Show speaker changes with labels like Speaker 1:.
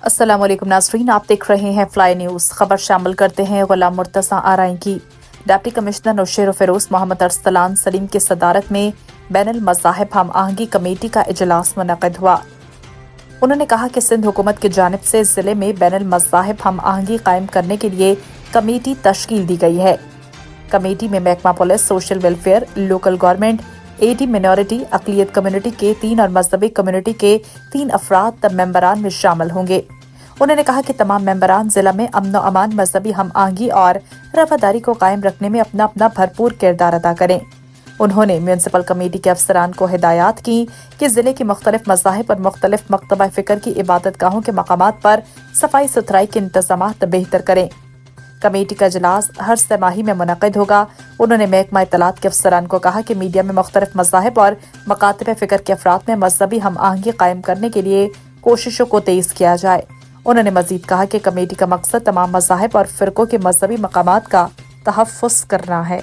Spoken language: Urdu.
Speaker 1: السلام علیکم ناظرین، آپ دیکھ رہے ہیں فلائی نیوز۔ خبر شامل کرتے ہیں غلام مرتضی آرائیں کی۔ ڈپٹی کمشنر نوشیر و فیروز محمد ارسلان سلیم کی صدارت میں بین المذاہب ہم آہنگی کمیٹی کا اجلاس منعقد ہوا۔ انہوں نے کہا کہ سندھ حکومت کی جانب سے ضلع میں بین المذاہب ہم آہنگی قائم کرنے کے لیے کمیٹی تشکیل دی گئی ہے۔ کمیٹی میں محکمہ police, social welfare, local government, eighty minority, اقلیت کمیونٹی کے 3 اور مذہبی کمیونٹی کے 3 افراد ممبران میں شامل ہوں گے۔ انہوں نے کہا کہ تمام ممبران ضلع میں امن و امان، مذہبی ہم آہنگی اور رواداری کو قائم رکھنے میں اپنا بھرپور کردار ادا کریں۔ انہوں نے میونسپل کمیٹی کے افسران کو ہدایات کی کہ ضلع کی مختلف مذاہب اور مختلف مکتبہ فکر کی عبادت گاہوں کے مقامات پر صفائی ستھرائی کے انتظامات بہتر کریں۔ کمیٹی کا اجلاس ہر سہ ماہی میں منعقد ہوگا۔ انہوں نے محکمہ اطلاعات کے افسران کو کہا کہ میڈیا میں مختلف مذاہب اور مکاتب فکر کے افراد میں مذہبی ہم آہنگی قائم کرنے کے لیے کوششوں کو تیز کیا جائے۔ انہوں نے مزید کہا کہ کمیٹی کا مقصد تمام مذاہب اور فرقوں کے مذہبی مقامات کا تحفظ کرنا ہے۔